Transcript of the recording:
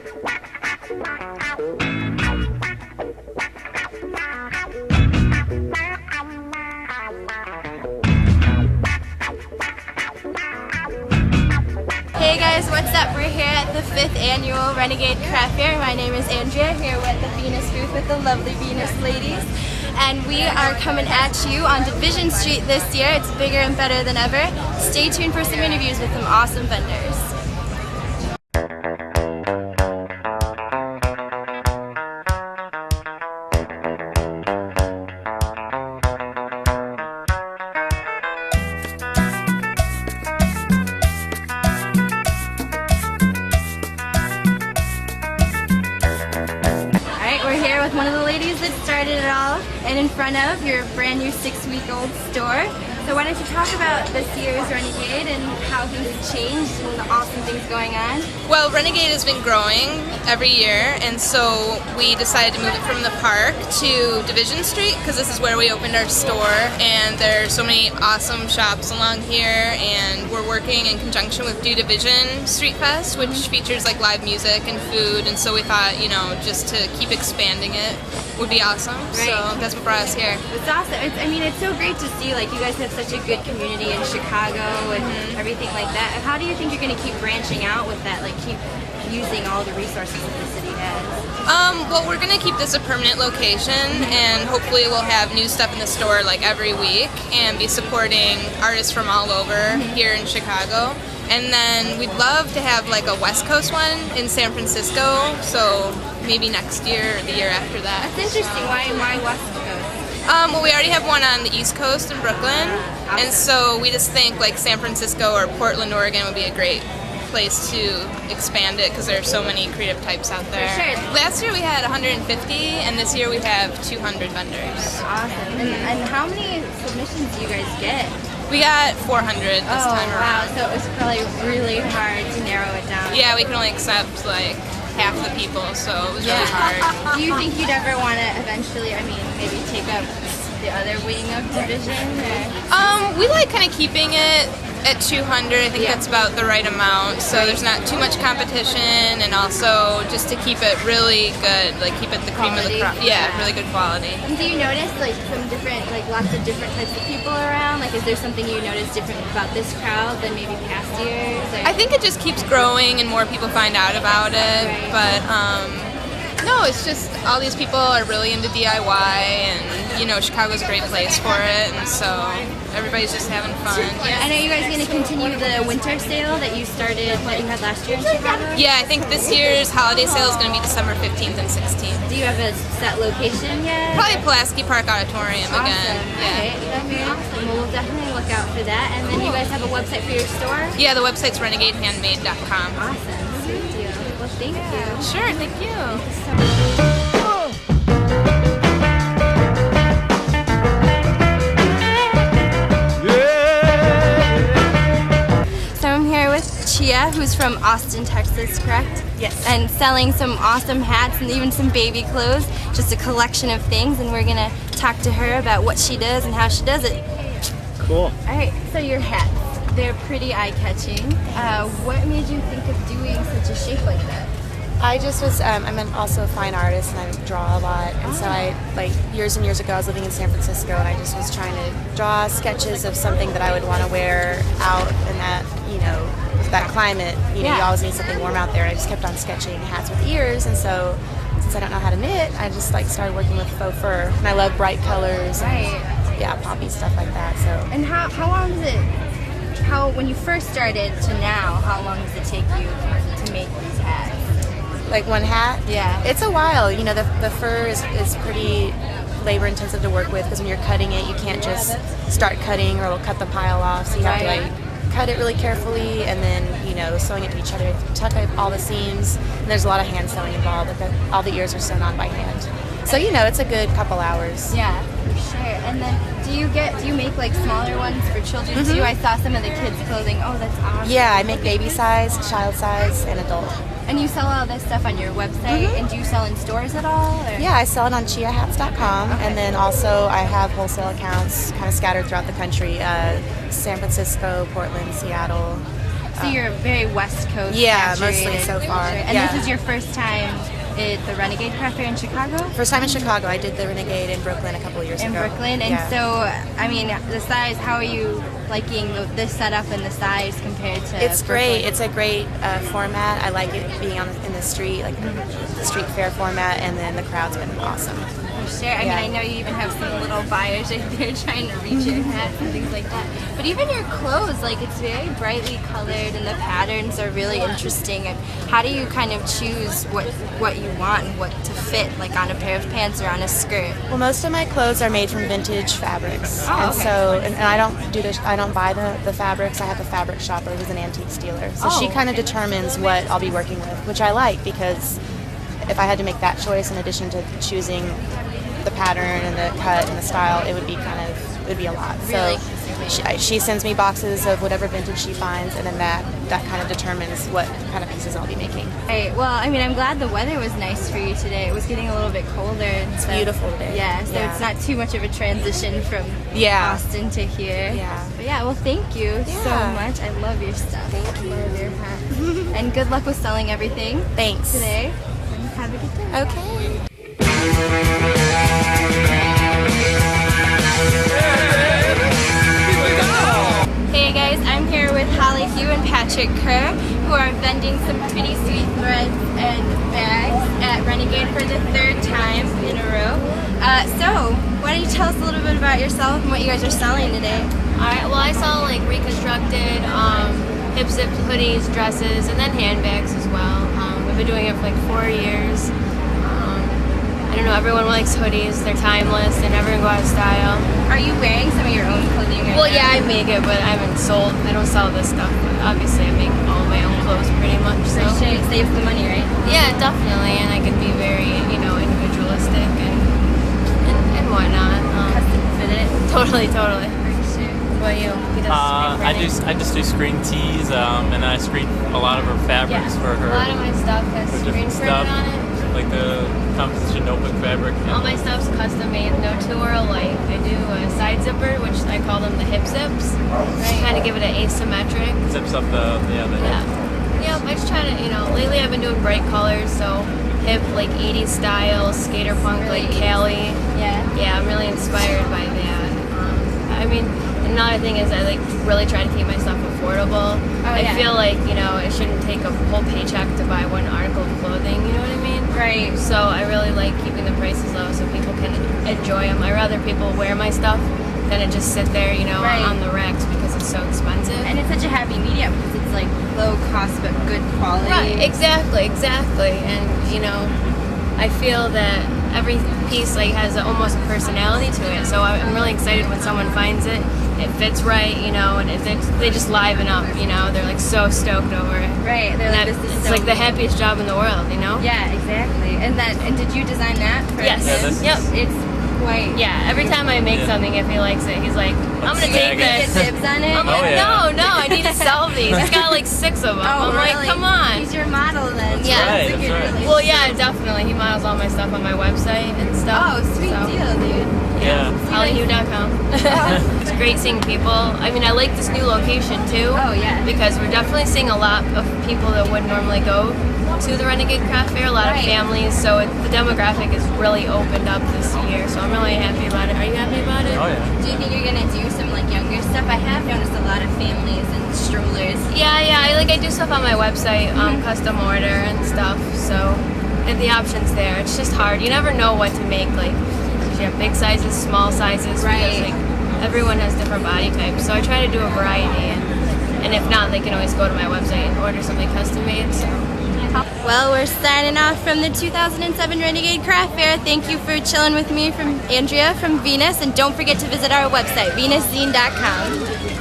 Hey guys, what's up? We're here at the 5th annual Renegade Craft Fair. My name is Andrea, here at the Venus booth with the lovely Venus ladies. And we are coming at you on Division Street this year. It's bigger and better than ever. Stay tuned for some interviews with some awesome vendors. With one of the ladies that started it all, and in front of your brand new 6-week-old store. So why don't you talk about this year's Renegade and how things have changed and the awesome things going on? Well, Renegade has been growing every year, and so we decided to move it from the park to Division Street because this is where we opened our store, and there are so many awesome shops along here, and we're working in conjunction with Do Division Street Fest, which features like live music and food, and so we thought, you know, just to keep expanding it would be awesome. Right. So that's what brought us here. It's awesome. It's so great to see, like, you guys have such a good community in Chicago and everything like that. How do you think you're going to keep branching out with that, like keep using all the resources that the city has? Well, we're going to keep this a permanent location, and hopefully we'll have new stuff in the store like every week and be supporting artists from all over here in Chicago. And then we'd love to have like a West Coast one in San Francisco, so maybe next year or the year after that. That's interesting. Why West Coast? Well, we already have one on the East Coast in Brooklyn, and so we just think like San Francisco or Portland, Oregon would be a great place to expand it because there are so many creative types out there. For sure. Last year we had 150, and this year we have 200 vendors. Awesome. And how many submissions do you guys get? We got 400 this time around. Wow, so it was probably really hard to narrow it down. Yeah, we can only accept like half the people, so it was really hard. Do you think you'd ever want to eventually, maybe take up the other wing of Division? Or? We like kind of keeping it at 200. I think that's about the right amount, so there's not too much competition, and also just to keep it really good, like keep it the cream of the crop. Yeah, really good quality. And do you notice like some different, like lots of different types of people around? Like, is there something you notice different about this crowd than maybe past years? Or? I think it just keeps growing and more people find out about it, but no, it's just all these people are really into DIY, and you know, Chicago's a great place for it, and so everybody's just having fun. And are you guys going to continue the winter sale that you had last year in Chicago? Yeah, I think this year's holiday sale is going to be December 15th and 16th. Do you have a set location yet? Probably Pulaski Park Auditorium again. Yeah. Okay, that'd be awesome. Well, we'll definitely look out for that. And then you guys have a website for your store? Yeah, the website's renegadehandmade.com. Awesome. Thank you. Well, thank you. Sure, thank you. So I'm here with Chia, who's from Austin, Texas, correct? Yes. And selling some awesome hats and even some baby clothes, just a collection of things, and we're gonna talk to her about what she does and how she does it. Cool. Alright, so your hats, they're pretty eye-catching. What made you think of doing such a shape like that? I just was, I'm also a fine artist and I draw a lot, and so I, like years and years ago I was living in San Francisco and I just was trying to draw sketches of something that I would want to wear out in that, you know, that climate. You know, you always need something warm out there, and I just kept on sketching hats with ears, and so since I don't know how to knit, I just like started working with faux fur, and I love bright colors and yeah, poppy stuff like that. So. And how long does it, when you first started to now, how long does it take you to make these hats? Like one hat? Yeah. It's a while. You know, the fur is pretty labor intensive to work with, because when you're cutting it, you can't just start cutting or it'll cut the pile off. So you have to like cut it really carefully, and then, you know, sewing it to each other, tuck up all the seams. And there's a lot of hand sewing involved. All the ears are sewn on by hand. So, you know, it's a good couple hours. Yeah, for sure. And then do you make like smaller ones for children too? I saw some of the kids' clothing. Oh, that's awesome. Yeah, I make baby size, child size, and adult. And you sell all this stuff on your website, and do you sell in stores at all? Or? Yeah, I sell it on chiahats.com, and then also I have wholesale accounts kind of scattered throughout the country, San Francisco, Portland, Seattle. So you're very West Coast. Yeah, saturated. mostly so far. Sure. And yeah. this is your first time at the Renegade Craft Fair in Chicago? First time in Chicago. I did the Renegade in Brooklyn a couple of years In ago. Brooklyn. And yeah. so, I mean, the size, how are you liking this setup and the size compared to It's Brooklyn? great. It's a great format. I like it being in the street, like the street fair format, and then the crowd's been awesome. For sure. I mean, I know you even have some little buyers right there trying to reach your hats and things like that. But even your clothes, like it's very brightly colored and the patterns are really interesting. And how do you kind of choose what you want and what to fit, like on a pair of pants or on a skirt? Well, most of my clothes are made from vintage fabrics, Oh, and okay. so and I don't do this. I don't buy the fabrics. I have a fabric shopper who's an antiques dealer, so she kind of determines what I'll be working with, which I like because if I had to make that choice in addition to choosing the pattern and the cut and the style, it would be a lot. Really? So she sends me boxes of whatever vintage she finds, and then that kind of determines what kind of pieces I'll be making. Right. Well, I mean, I'm glad the weather was nice for you today. It was getting a little bit colder. It's beautiful today. Yeah, so Yeah. it's not too much of a transition from Austin to here. Yeah. But yeah, well, thank you so much. I love your stuff. Thank you. I love your hat. And good luck with selling everything. Thanks. Today. And have a good day. Okay. Hey guys, I'm here with Holly Hugh and Patrick Kerr, who are vending some pretty sweet threads and bags at Renegade for the third time in a row. So, why don't you tell us a little bit about yourself and what you guys are selling today? Alright, well I sell like reconstructed hip zip hoodies, dresses, and then handbags as well. We've been doing it for like 4 years. I don't know, everyone likes hoodies, they're timeless, they never go out of style. Are you wearing some of your own clothing right Well, now? yeah, I make it, but I don't sell this stuff, but obviously I make all of my own clothes pretty much, so. For sure, it saves the money, right? Yeah, definitely, and I can be very, individualistic and whatnot. Custom fit it. Totally. For sure. What about you? He does screen printing? I just do screen tees, and I screen a lot of her fabrics for her. A lot of my stuff has for screen different printed stuff, on it. like the composition notebook fabric. All my stuff's custom made, no two are alike. I do a side zipper, which I call them the hip zips. Right. Kind of give it an asymmetric. Zips up the hip. Yeah, I just try to, lately I've been doing bright colors, so hip, like 80s style, skater punk, like Cali. Yeah. Yeah, I'm really inspired by that. I mean, another thing is I really try to keep my stuff affordable. I feel like, it shouldn't take a whole paycheck to buy one article of clothing, you know what I mean? Right. So I really like keeping the prices low so people can enjoy them. I'd rather people wear my stuff than to just sit there, on the racks because it's so expensive. And it's such a happy medium because it's like low cost but good quality. Right, exactly. And, I feel that every piece has almost a personality to it. So I'm really excited when someone finds it. It fits right, and they just liven up, They're like so stoked over it. Right. They're like, this is it's so like the happiest job in the world, Yeah, exactly. And did you design that for Yes. him? Yep. It's quite. Yeah, every time I make something, if he likes it, he's like, I'm gonna take Get this. dibs on it? I'm like, yeah. no, I need to sell these. He's got like 6 of them. Oh, I'm really? like, come on. He's your model then. Yeah. Right, It's a good that's right. relationship. Well, yeah, definitely. He models all my stuff on my website and stuff. Oh, sweet so. deal, dude. Yeah. HollyHugh.com. It's great seeing people. I mean, I like this new location too. Oh, yeah. Because we're definitely seeing a lot of people that wouldn't normally go to the Renegade Craft Fair, a lot of families. So the demographic is really opened up this year. So I'm really happy about it. Are you happy about it? Oh yeah. Do you think you're gonna do some like younger stuff? I have noticed a lot of families and strollers. Yeah. I do stuff on my website, custom order and stuff. So the options there. It's just hard. You never know what to make. Like, 'cause you have big sizes, small sizes. Right. Because everyone has different body types. So I try to do a variety. And if not, they can always go to my website and order something custom made. So. Well, we're signing off from the 2007 Renegade Craft Fair. Thank you for chilling with me, from Andrea from Venus, and don't forget to visit our website, venuszine.com.